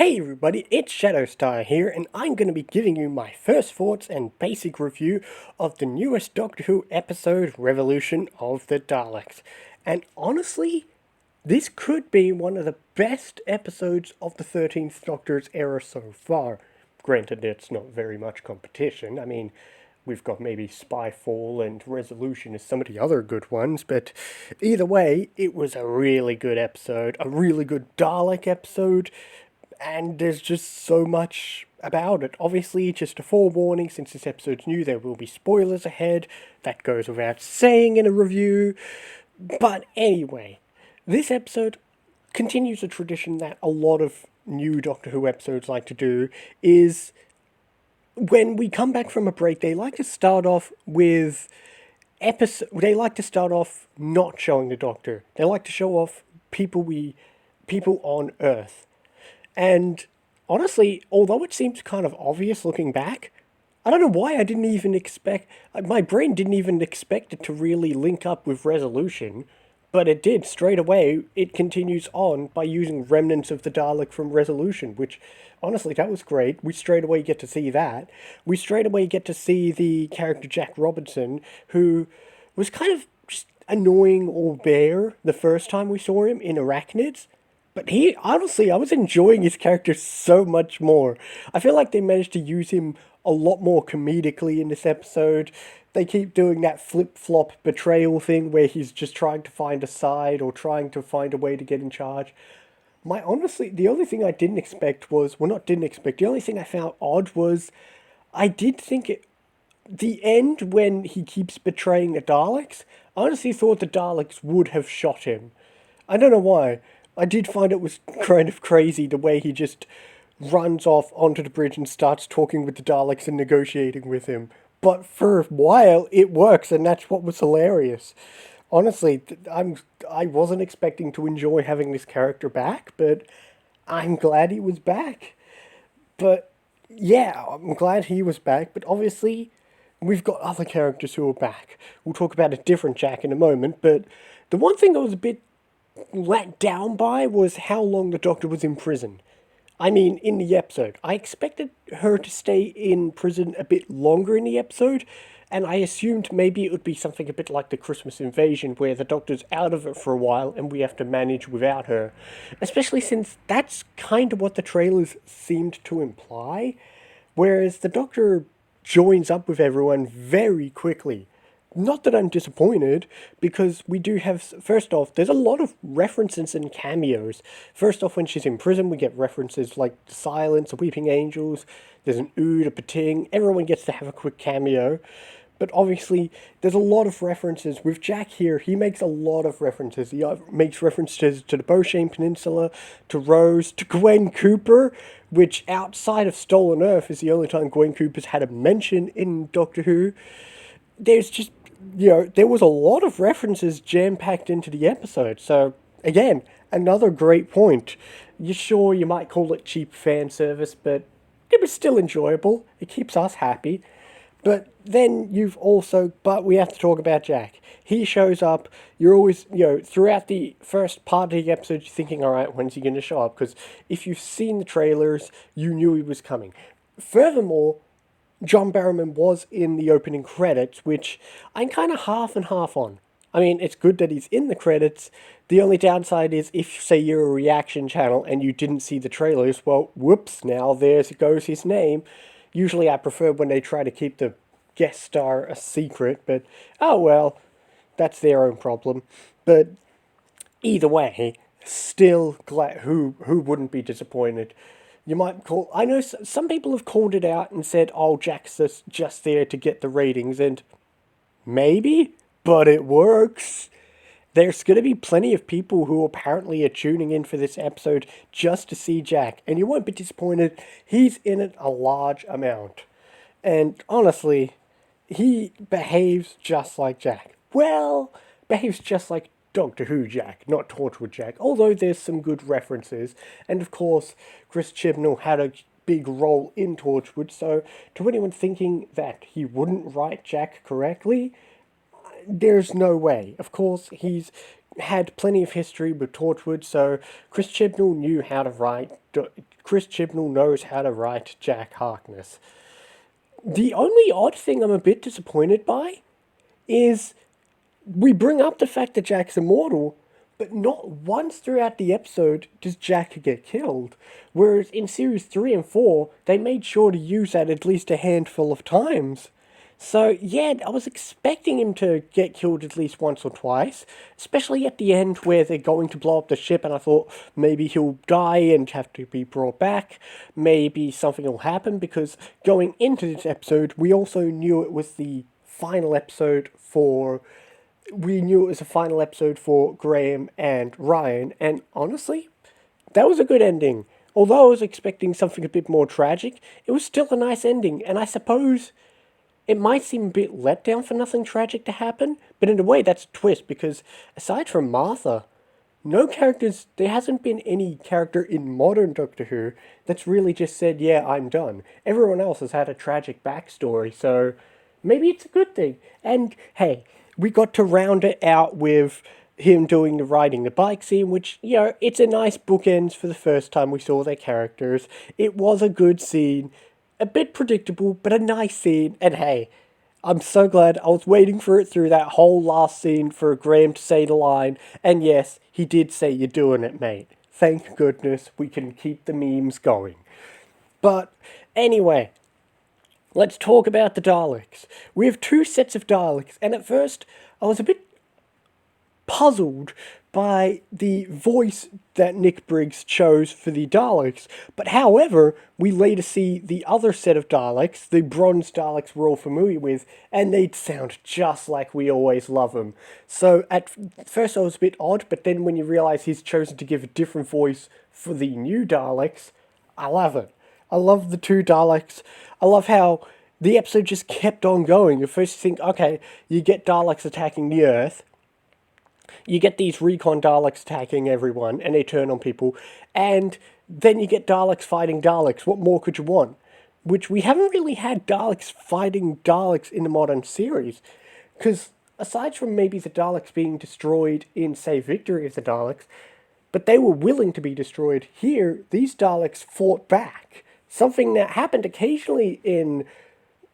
Hey everybody, it's ShadowStar here, and I'm going to be giving you my first thoughts and basic review of the newest Doctor Who episode, Revolution of the Daleks. And honestly, this could be one of the best episodes of the 13th Doctor's era so far. Granted, it's not very much competition. I mean, we've got maybe Spyfall and Resolution as some of the other good ones, but either way, it was a really good episode, a really good Dalek episode, and there's just so much about it. Obviously, just a forewarning, since this episode's new, there will be spoilers ahead. That goes without saying in a review. But anyway, this episode continues a tradition that a lot of new Doctor Who episodes like to do, is when we come back from a break, they like to start off with they like to start off not showing the Doctor. They like to show off people on Earth. And honestly, although it seems kind of obvious looking back, I don't know why I didn't even expect, my brain didn't even expect it to really link up with Resolution, but it did straight away. It continues on by using remnants of the Dalek from Resolution, which honestly, that was great. We straight away get to see that. We straight away get to see the character Jack Robinson, who was kind of just annoying or bare the first time we saw him in Arachnids. But he, honestly, I was enjoying his character so much more. I feel like they managed to use him a lot more comedically in this episode. They keep doing that flip-flop betrayal thing where he's just trying to find a side or trying to find a way to get in charge. The only thing I didn't expect was, well, not didn't expect, the only thing I found odd was, I did think the end when he keeps betraying the Daleks, I honestly thought the Daleks would have shot him. I don't know why. I did find it was kind of crazy the way he just runs off onto the bridge and starts talking with the Daleks and negotiating with him. But for a while, it works, and that's what was hilarious. Honestly, I wasn't expecting to enjoy having this character back, but I'm glad he was back. But yeah, I'm glad he was back, but obviously we've got other characters who are back. We'll talk about a different Jack in a moment, but the one thing I was a bit let down by was how long the Doctor was in prison. I mean, in the episode. I expected her to stay in prison a bit longer in the episode, and I assumed maybe it would be something a bit like the Christmas Invasion, where the Doctor's out of it for a while and we have to manage without her. Especially since that's kind of what the trailers seemed to imply, whereas the Doctor joins up with everyone very quickly. Not that I'm disappointed, because we do have, first off, there's a lot of references and cameos. First off, when she's in prison, we get references like the Silence, the Weeping Angels, there's an Ood, a Pating, everyone gets to have a quick cameo. But obviously, there's a lot of references. With Jack here, he makes a lot of references. He makes references to the Beauchene Peninsula, to Rose, to Gwen Cooper, which outside of Stolen Earth is the only time Gwen Cooper's had a mention in Doctor Who. There's just, there was a lot of references jam-packed into the episode. So, again, another great point. You're sure you might call it cheap fan service, but it was still enjoyable. It keeps us happy. But then but we have to talk about Jack. He shows up, you're always, throughout the first part of the episode, you're thinking, alright, when's he going to show up? Because if you've seen the trailers, you knew he was coming. Furthermore, John Barrowman was in the opening credits, which I'm kind of half and half on. I mean, it's good that he's in the credits. The only downside is if, say, you're a reaction channel and you didn't see the trailers, well, whoops, now there goes his name. Usually I prefer when they try to keep the guest star a secret, but oh well, that's their own problem. But either way, still glad, who wouldn't be disappointed? You might call, I know some people have called it out and said, oh, Jack's just there to get the ratings, and maybe, but it works. There's going to be plenty of people who apparently are tuning in for this episode just to see Jack, and you won't be disappointed. He's in it a large amount. And honestly, he behaves just like Jack. Well, behaves just like Doctor Who Jack, not Torchwood Jack, although there's some good references. And of course, Chris Chibnall had a big role in Torchwood, so to anyone thinking that he wouldn't write Jack correctly, there's no way. Of course, he's had plenty of history with Torchwood, so Chris Chibnall knew how to write. Chris Chibnall knows how to write Jack Harkness. The only odd thing I'm a bit disappointed by is we bring up the fact that Jack's immortal, but not once throughout the episode does Jack get killed. Whereas in series 3 and 4, they made sure to use that at least a handful of times. So, yeah, I was expecting him to get killed at least once or twice, especially at the end where they're going to blow up the ship, and I thought maybe he'll die and have to be brought back. Maybe something will happen, because going into this episode, we also knew it was the final episode for. We knew it was a final episode for Graham and Ryan, and honestly, that was a good ending. Although I was expecting something a bit more tragic, it was still a nice ending, and I suppose it might seem a bit let down for nothing tragic to happen, but in a way that's a twist, because aside from Martha, there hasn't been any character in modern Doctor Who that's really just said, yeah, I'm done. Everyone else has had a tragic backstory, so maybe it's a good thing. And hey, we got to round it out with him doing the riding the bike scene, which, it's a nice bookends for the first time we saw their characters. It was a good scene. A bit predictable, but a nice scene. And hey, I'm so glad I was waiting for it through that whole last scene for Graham to say the line. And yes, he did say, "You're doing it, mate." Thank goodness we can keep the memes going. But anyway, let's talk about the Daleks. We have two sets of Daleks, and at first I was a bit puzzled by the voice that Nick Briggs chose for the Daleks. But however, we later see the other set of Daleks, the bronze Daleks we're all familiar with, and they sound just like we always love them. So at first I was a bit odd, but then when you realise he's chosen to give a different voice for the new Daleks, I love it. I love the two Daleks. I love how the episode just kept on going. At first you think, okay, you get Daleks attacking the Earth, you get these recon Daleks attacking everyone, and they turn on people, and then you get Daleks fighting Daleks. What more could you want? Which we haven't really had Daleks fighting Daleks in the modern series, because aside from maybe the Daleks being destroyed in, say, Victory of the Daleks, but they were willing to be destroyed. Here, these Daleks fought back. Something that happened occasionally in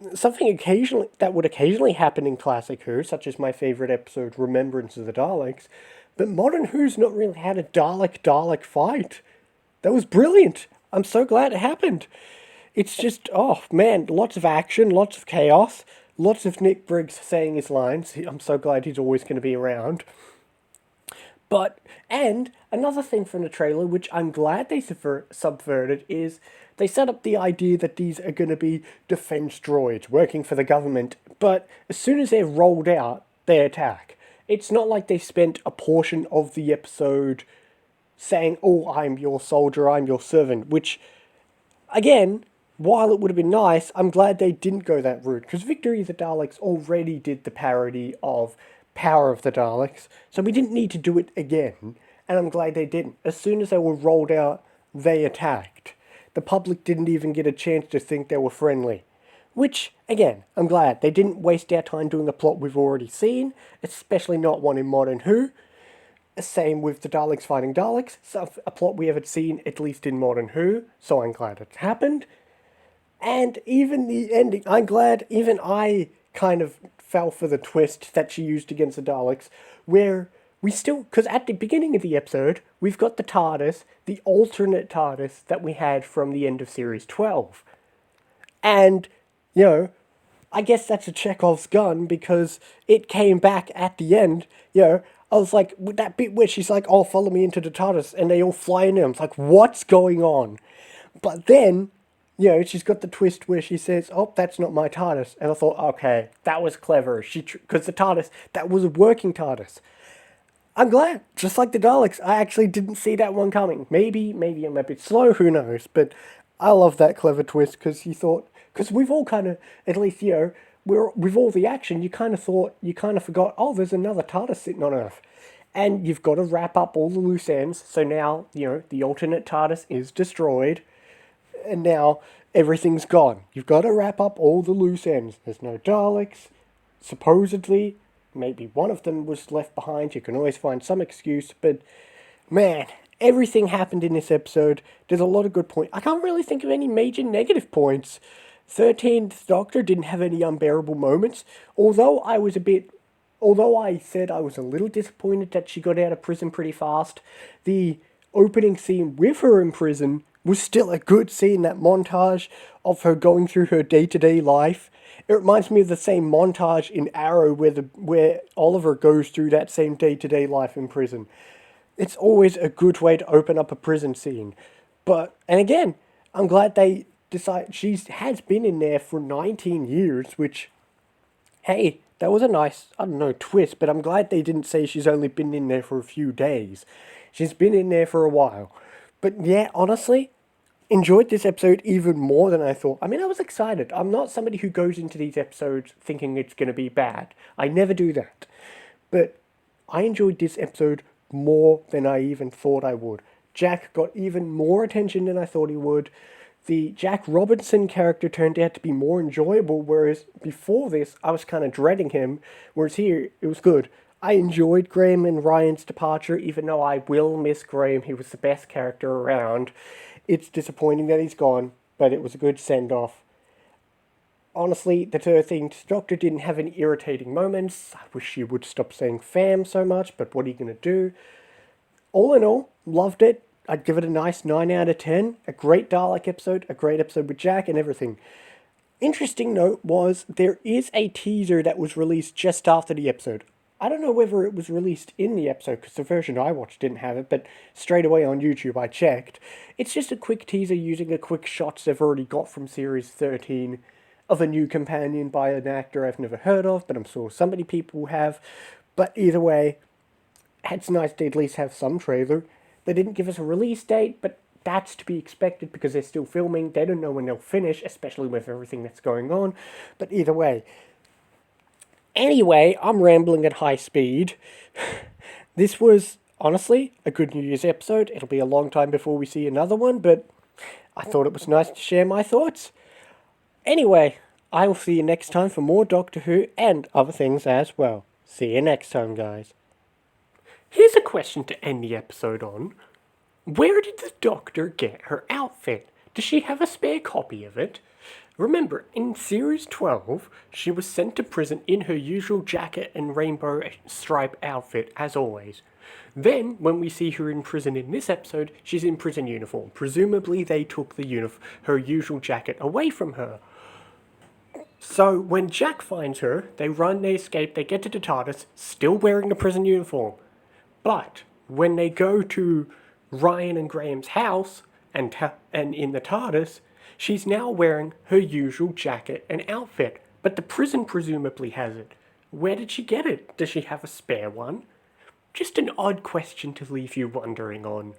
that would occasionally happen in classic Who, such as my favourite episode, Remembrance of the Daleks, but modern Who's not really had a Dalek fight. That was brilliant. I'm so glad it happened. It's just, oh man, lots of action, lots of chaos, lots of Nick Briggs saying his lines. I'm so glad he's always going to be around. And another thing from the trailer, which I'm glad they subverted, is they set up the idea that these are going to be defense droids working for the government, but as soon as they're rolled out, they attack. It's not like they spent a portion of the episode saying, "Oh, I'm your soldier, I'm your servant," which, again, while it would have been nice, I'm glad they didn't go that route, because Victory of the Daleks already did the parody of Power of the Daleks, so we didn't need to do it again, and I'm glad they didn't. As soon as they were rolled out, they attacked. The public didn't even get a chance to think they were friendly. Which, again, I'm glad. They didn't waste their time doing a plot we've already seen, especially not one in Modern Who. Same with the Daleks fighting Daleks, so a plot we haven't seen, at least in Modern Who, so I'm glad it happened. And even the ending, I'm glad even I kind of fell for the twist that she used against the Daleks, where we still, because at the beginning of the episode, we've got the TARDIS, the alternate TARDIS that we had from the end of Series 12. And, I guess that's a Chekhov's gun, because it came back at the end, I was like, with that bit where she's like, "Oh, follow me into the TARDIS," and they all fly in there, I'm like, what's going on? But then, she's got the twist where she says, "Oh, that's not my TARDIS." And I thought, okay, that was clever. Because the TARDIS, that was a working TARDIS. I'm glad. Just like the Daleks, I actually didn't see that one coming. Maybe I'm a bit slow, who knows. But I love that clever twist, because we've all kind of, at least, with all the action, you kind of forgot, oh, there's another TARDIS sitting on Earth. And you've got to wrap up all the loose ends. So now, the alternate TARDIS is destroyed. And now everything's gone. You've got to wrap up all the loose ends. There's no Daleks, supposedly. maybe one of them was left behind. You can always find some excuse, but man, everything happened in this episode. There's a lot of good points. I can't really think of any major negative points. 13th Doctor didn't have any unbearable moments, although I said I was a little disappointed that she got out of prison pretty fast. The opening scene with her in prison was still a good scene, that montage of her going through her day-to-day life. It reminds me of the same montage in Arrow where Oliver goes through that same day-to-day life in prison. It's always a good way to open up a prison scene. And again, I'm glad they decide she has been in there for 19 years, which, hey, that was a nice, I don't know, twist, but I'm glad they didn't say she's only been in there for a few days. She's been in there for a while. But yeah, honestly, enjoyed this episode even more than I thought. I mean, I was excited. I'm not somebody who goes into these episodes thinking it's going to be bad. I never do that. But I enjoyed this episode more than I even thought I would. Jack got even more attention than I thought he would. The Jack Robinson character turned out to be more enjoyable, whereas before this, I was kind of dreading him, whereas here, it was good. I enjoyed Graham and Ryan's departure, even though I will miss Graham. He was the best character around. It's disappointing that he's gone, but it was a good send-off. Honestly, the 13th Doctor didn't have any irritating moments. I wish she would stop saying fam so much, but what are you going to do? All in all, loved it. I'd give it a nice 9 out of 10. A great Dalek episode, a great episode with Jack and everything. Interesting note was there is a teaser that was released just after the episode. I don't know whether it was released in the episode, because the version I watched didn't have it, but straight away on YouTube I checked. It's just a quick teaser using a quick shots they've already got from Series 13 of a new companion by an actor I've never heard of, but I'm sure so many people have. But either way, it's nice to at least have some trailer. They didn't give us a release date, but that's to be expected because they're still filming. They don't know when they'll finish, especially with everything that's going on. But either way. Anyway, I'm rambling at high speed. This was, honestly, a good New Year's episode. It'll be a long time before we see another one, but I thought it was nice to share my thoughts. Anyway, I will see you next time for more Doctor Who and other things as well. See you next time, guys. Here's a question to end the episode on. Where did the Doctor get her outfit? Does she have a spare copy of it? Remember, in Series 12, she was sent to prison in her usual jacket and rainbow stripe outfit, as always. Then, when we see her in prison in this episode, she's in prison uniform. Presumably, they took her usual jacket away from her. So, when Jack finds her, they run, they escape, they get to the TARDIS, still wearing a prison uniform. But, when they go to Ryan and Graham's house, and in the TARDIS, she's now wearing her usual jacket and outfit, but the prison presumably has it. Where did she get it? Does she have a spare one? Just an odd question to leave you wondering on.